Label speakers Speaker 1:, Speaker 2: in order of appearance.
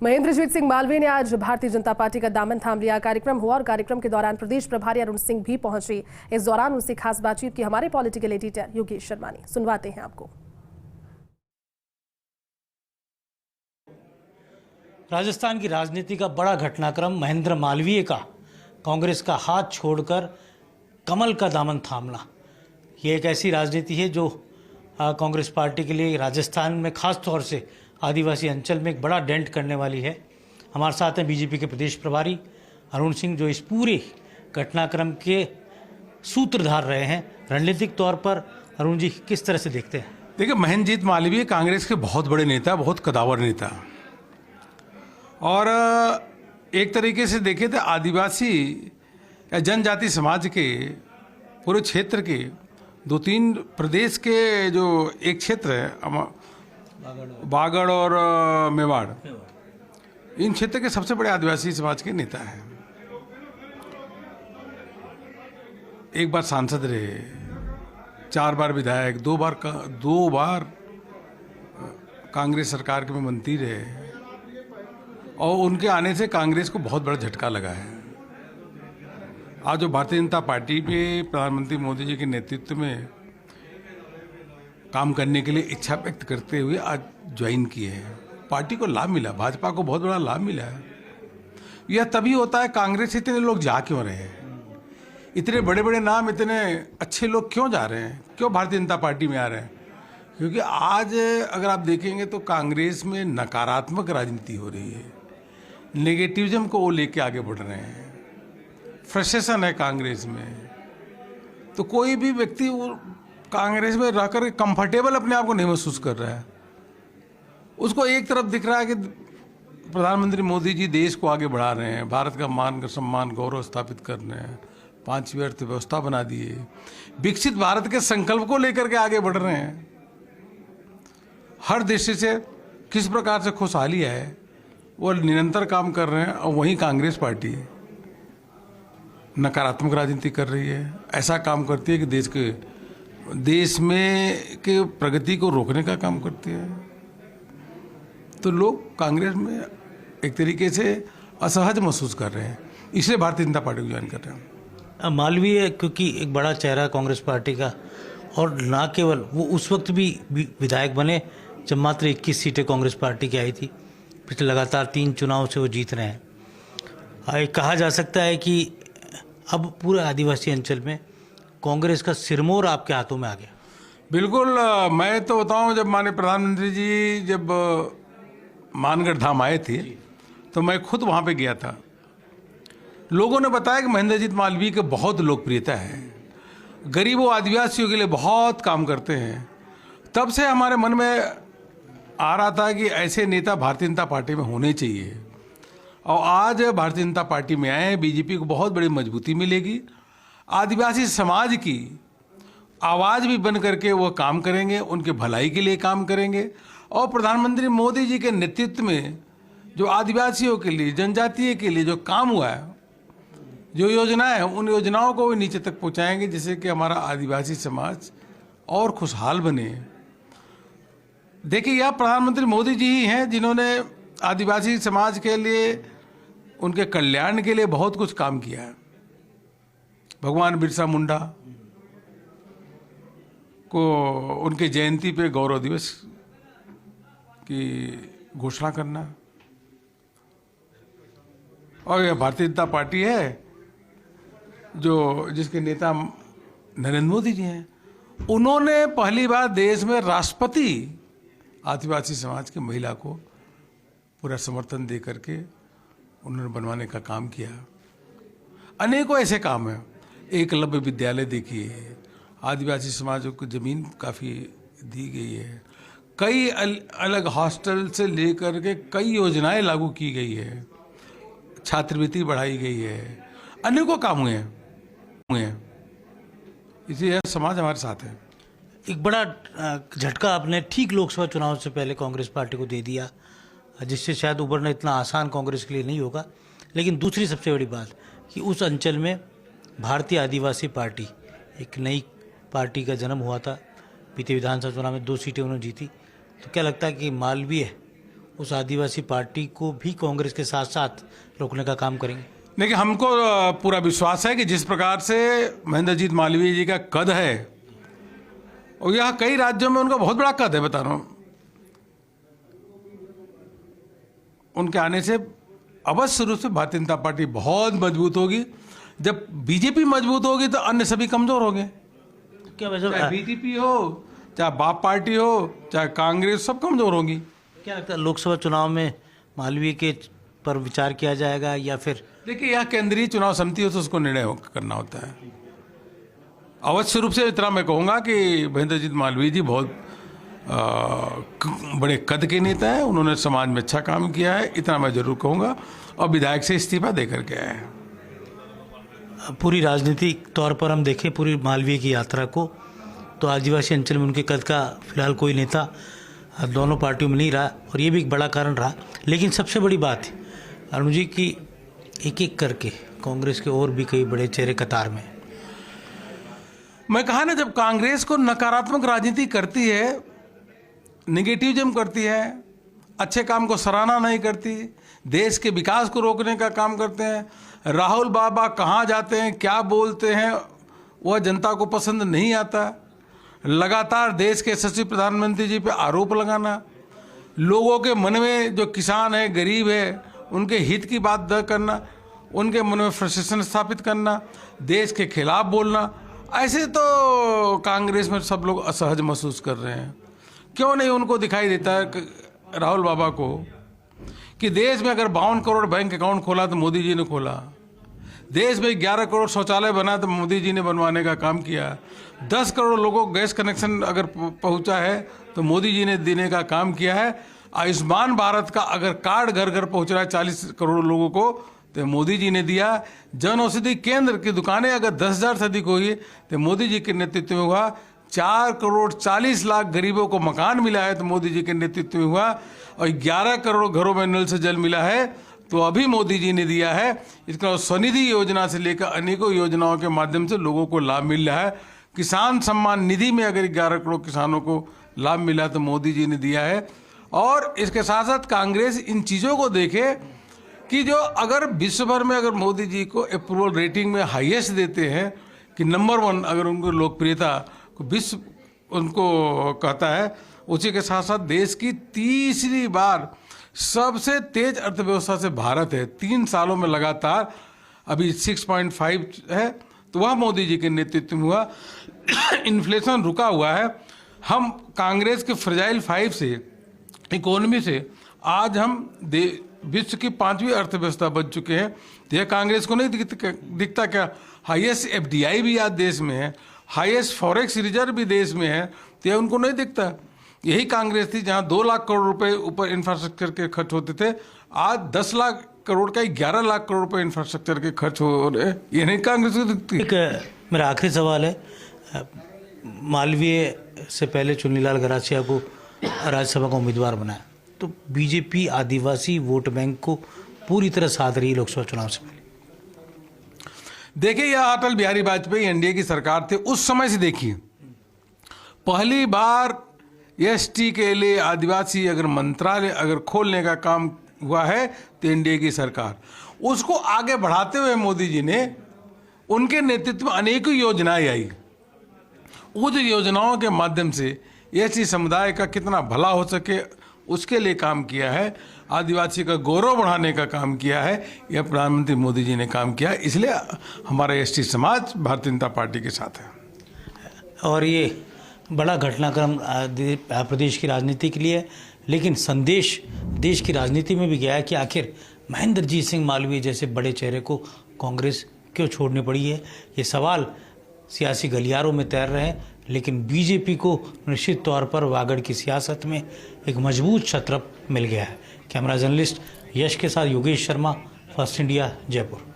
Speaker 1: महेंद्रजीत सिंह मालवीय ने आज भारतीय जनता पार्टी का दामन थाम लिया। कार्यक्रम हुआ और कार्यक्रम के दौरान प्रदेश प्रभारी अरुण सिंह भी पहुंचे। इस दौरान उनसे खास बातचीत की हमारे पॉलिटिकल एडिटर योगेश शर्मा ने। सुनवाते हैं आपको।
Speaker 2: राजस्थान की राजनीति का बड़ा घटनाक्रम महेंद्र मालवीय का कांग्रेस का हाथ छोड़कर कमल का दामन थामना, ये एक ऐसी राजनीति है जो कांग्रेस पार्टी के लिए राजस्थान में खास तौर से आदिवासी अंचल में एक बड़ा डेंट करने वाली है। हमारे साथ हैं बीजेपी के प्रदेश प्रभारी अरुण सिंह, जो इस पूरे घटनाक्रम के सूत्रधार रहे हैं। रणनीतिक तौर पर अरुण जी किस तरह से देखते हैं?
Speaker 3: देखिए, महेंद्रजीत मालवीय कांग्रेस के बहुत बड़े नेता, बहुत कदावर नेता, और एक तरीके से देखे तो आदिवासी या जनजाति समाज के पूरे क्षेत्र के 2-3 प्रदेश के जो एक क्षेत्र है बागड़ और मेवाड़, इन क्षेत्र के सबसे बड़े आदिवासी समाज के नेता हैं। एक बार सांसद रहे, 4 बार विधायक, 2 बार कांग्रेस सरकार के में मंत्री रहे, और उनके आने से कांग्रेस को बहुत बड़ा झटका लगा है। आज जो भारतीय जनता पार्टी में प्रधानमंत्री मोदी जी के नेतृत्व में काम करने के लिए इच्छा व्यक्त करते हुए आज ज्वाइन किए हैं, पार्टी को लाभ मिला, भाजपा को बहुत बड़ा लाभ मिला है। यह तभी होता है, कांग्रेस से इतने लोग जा क्यों रहे हैं, इतने बड़े बड़े नाम, इतने अच्छे लोग क्यों जा रहे हैं, क्यों भारतीय जनता पार्टी में आ रहे हैं? क्योंकि आज अगर आप देखेंगे तो कांग्रेस में नकारात्मक राजनीति हो रही है, नेगेटिविज्म को वो लेके आगे बढ़ रहे हैं, फ्रस्ट्रेशन है कांग्रेस में। तो कोई भी व्यक्ति कांग्रेस में रहकर कंफर्टेबल अपने आप को नहीं महसूस कर रहा है। उसको एक तरफ दिख रहा है कि प्रधानमंत्री मोदी जी देश को आगे बढ़ा रहे हैं, भारत का मान सम्मान गौरव स्थापित कर रहे हैं, 5वीं अर्थव्यवस्था बना दिए, विकसित भारत के संकल्प को लेकर के आगे बढ़ रहे हैं। हर दृष्टि से किस प्रकार से खुशहाली है वो निरंतर काम कर रहे हैं, और वहीं कांग्रेस पार्टी नकारात्मक राजनीति कर रही है, ऐसा काम करती है कि देश में के प्रगति को रोकने का काम करती है। तो लोग कांग्रेस में एक तरीके से असहज महसूस कर रहे हैं, इसलिए भारतीय जनता पार्टी को ज्वाइन कर रहे हैं।
Speaker 2: मालवीय क्योंकि एक बड़ा चेहरा कांग्रेस पार्टी का, और ना केवल वो उस वक्त भी विधायक बने जब मात्र 21 सीटें कांग्रेस पार्टी की आई थी। पिछले लगातार 3 चुनाव से वो जीत रहे हैं। कहा जा सकता है कि अब पूरे आदिवासी अंचल में कांग्रेस का सिरमौर आपके हाथों में आ गया।
Speaker 3: बिल्कुल, मैं तो बताऊं, जब माननीय प्रधानमंत्री जी जब मानगढ़ धाम आए थे तो मैं खुद वहां पे गया था। लोगों ने बताया कि महेंद्रजीत मालवीय की बहुत लोकप्रियता है, गरीबों आदिवासियों के लिए बहुत काम करते हैं। तब से हमारे मन में आ रहा था कि ऐसे नेता भारतीय जनता पार्टी में होने चाहिए, और आज भारतीय जनता पार्टी में आए, बीजेपी को बहुत बड़ी मजबूती मिलेगी। आदिवासी समाज की आवाज़ भी बन करके वो काम करेंगे, उनके भलाई के लिए काम करेंगे, और प्रधानमंत्री मोदी जी के नेतृत्व में जो आदिवासियों के लिए, जनजातीय के लिए जो काम हुआ है, जो योजनाएं हैं, उन योजनाओं को भी नीचे तक पहुंचाएंगे, जिससे कि हमारा आदिवासी समाज और खुशहाल बने। देखिए, यह प्रधानमंत्री मोदी जी ही हैं जिन्होंने आदिवासी समाज के लिए, उनके कल्याण के लिए बहुत कुछ काम किया है। भगवान बिरसा मुंडा को उनके जयंती पे गौरव दिवस की घोषणा करना, और यह भारतीय जनता पार्टी है जो जिसके नेता नरेंद्र मोदी जी हैं। उन्होंने पहली बार देश में राष्ट्रपति आदिवासी समाज की महिला को पूरा समर्थन दे करके उन्होंने बनवाने का काम किया। अनेकों ऐसे काम हैं, एकलव्य विद्यालय देखिए, आदिवासी समाजों को ज़मीन काफ़ी दी गई है, कई अलग हॉस्टल से लेकर के कई योजनाएं लागू की गई है, छात्रवृत्ति बढ़ाई गई है, अनेकों काम हुए हैं। इसलिए समाज हमारे साथ है।
Speaker 2: एक बड़ा झटका आपने ठीक लोकसभा चुनाव से पहले कांग्रेस पार्टी को दे दिया, जिससे शायद उभरना इतना आसान कांग्रेस के लिए नहीं होगा। लेकिन दूसरी सबसे बड़ी बात कि उस अंचल में भारतीय आदिवासी पार्टी, एक नई पार्टी का जन्म हुआ था। बीते विधानसभा चुनाव में 2 सीटें उन्होंने जीती। तो क्या लगता है कि मालवीय उस आदिवासी पार्टी को भी कांग्रेस के साथ साथ रोकने का काम करेंगे?
Speaker 3: देखिए, हमको पूरा विश्वास है कि जिस प्रकार से महेंद्रजीत मालवीय जी का कद है, और यह कई राज्यों में उनका बहुत बड़ा कद है, बता रहा हूं, उनके आने से अवश्य रूप से भारतीय जनता पार्टी बहुत मजबूत होगी। जब बीजेपी मजबूत होगी तो अन्य सभी कमजोर होंगे।
Speaker 2: क्या वजह,
Speaker 3: चाहे बीजेपी हो, चाहे बाप पार्टी हो, चाहे कांग्रेस, सब कमजोर होंगी।
Speaker 2: क्या लगता है लोकसभा चुनाव में मालवीय के पर विचार किया जाएगा या फिर?
Speaker 3: देखिए, यह केंद्रीय चुनाव समिति हो तो उसको निर्णय करना होता है। अवश्य रूप से इतना मैं कहूँगा कि महेंद्रजीत मालवीय जी बहुत बड़े कद के नेता है, उन्होंने समाज में अच्छा काम किया है, इतना मैं जरूर कहूँगा, और विधायक से इस्तीफा दे करके आए हैं।
Speaker 2: पूरी राजनीतिक तौर पर हम देखें पूरी मालवीय की यात्रा को, तो आदिवासी अंचल में उनके कद का फिलहाल कोई नेता दोनों पार्टियों में नहीं रहा, और ये भी एक बड़ा कारण रहा। लेकिन सबसे बड़ी बात है अरुण जी की एक एक करके कांग्रेस के और भी कई बड़े चेहरे कतार में।
Speaker 3: मैं कहा ना, जब कांग्रेस को नकारात्मक राजनीति करती है, निगेटिविज्म करती है, अच्छे काम को सराहना नहीं करती, देश के विकास को रोकने का काम करते हैं, राहुल बाबा कहाँ जाते हैं, क्या बोलते हैं, वह जनता को पसंद नहीं आता। लगातार देश के यशस्वी प्रधानमंत्री जी पे आरोप लगाना, लोगों के मन में जो किसान है, गरीब है, उनके हित की बात न करना, उनके मन में फ्रस्ट्रेशन स्थापित करना, देश के खिलाफ बोलना, ऐसे तो कांग्रेस में सब लोग असहज महसूस कर रहे हैं। क्यों नहीं उनको दिखाई देता है राहुल बाबा को कि देश में अगर 52 करोड़ बैंक अकाउंट खोला तो मोदी जी ने खोला, देश में 11 करोड़ शौचालय बना तो मोदी जी ने बनवाने का काम किया, 10 करोड़ लोगों को गैस कनेक्शन अगर पहुंचा है तो मोदी जी ने देने का काम किया है, आयुष्मान भारत का अगर कार्ड घर घर पहुंच रहा है 40 करोड़ लोगों को तो मोदी जी ने दिया, जन औषधि केंद्र की दुकानें अगर 10,000 से अधिक हुई तो मोदी जी के नेतृत्व में हुआ, 4 करोड़ 40 लाख गरीबों को मकान मिला है तो मोदी जी के नेतृत्व में हुआ, और 11 करोड़ घरों में नल से जल मिला है तो अभी मोदी जी ने दिया है। इसके अलावा स्वनिधि योजना से लेकर अनेकों योजनाओं के माध्यम से लोगों को लाभ मिल रहा है। किसान सम्मान निधि में अगर 11 करोड़ किसानों को लाभ मिला तो मोदी जी ने दिया है। और इसके साथ साथ कांग्रेस इन चीज़ों को देखे कि जो अगर विश्व भर में अगर मोदी जी को अप्रूवल रेटिंग में हाईएस्ट देते हैं कि नंबर 1 अगर उनको लोकप्रियता को विश्व उनको कहता है, उसी के साथ साथ देश की तीसरी बार सबसे तेज अर्थव्यवस्था से भारत है, 3 सालों में लगातार अभी 6.5 है, तो वह मोदी जी के नेतृत्व में हुआ। इन्फ्लेशन रुका हुआ है। हम कांग्रेस के फ्रजाइल 5 से इकोनॉमी से आज हम विश्व की 5वीं अर्थव्यवस्था बन चुके हैं। तो यह कांग्रेस को नहीं दिखता क्या? हाईएस्ट FDI भी आज देश में है, हाईएस्ट फॉरेक्स रिजर्व भी देश में है, तो यह उनको नहीं दिखता। यही कांग्रेस थी जहां 2 लाख करोड़ रुपए ऊपर इंफ्रास्ट्रक्चर के खर्च होते थे, आज 10 लाख करोड़ का 11 लाख करोड़ रुपए इंफ्रास्ट्रक्चर के खर्च हो रहे। ये नहीं कांग्रेस को दिखती।
Speaker 2: एक मेरा आखिरी सवाल है, मालवीय से पहले चुन्नीलाल गरासिया को राज्यसभा का उम्मीदवार बनाया, तो बीजेपी आदिवासी वोट बैंक को पूरी तरह साध रही लोकसभा चुनाव से पहले।
Speaker 3: देखिए, यह अटल बिहारी वाजपेयी एनडीए की सरकार थे, उस समय से देखिए पहली बार एसटी के लिए आदिवासी अगर मंत्रालय अगर खोलने का काम हुआ है तो एनडीए की सरकार, उसको आगे बढ़ाते हुए मोदी जी ने उनके नेतृत्व में अनेकों योजनाएं आई। उस योजनाओं के माध्यम से एसटी समुदाय का कितना भला हो सके उसके लिए काम किया है, आदिवासी का गौरव बढ़ाने का काम किया है, यह प्रधानमंत्री मोदी जी ने काम किया। इसलिए हमारा एसटी समाज भारतीय जनता पार्टी के साथ है।
Speaker 2: और ये बड़ा घटनाक्रम प्रदेश की राजनीति के लिए, लेकिन संदेश देश की राजनीति में भी गया है कि आखिर महेंद्रजीत सिंह मालवीय जैसे बड़े चेहरे को कांग्रेस क्यों छोड़नी पड़ी है। ये सवाल सियासी गलियारों में तैर रहे हैं, लेकिन बीजेपी को निश्चित तौर पर वागड़ की सियासत में एक मजबूत छत्र मिल गया है। कैमरा जर्नलिस्ट यश के साथ योगेश शर्मा, फर्स्ट इंडिया, जयपुर।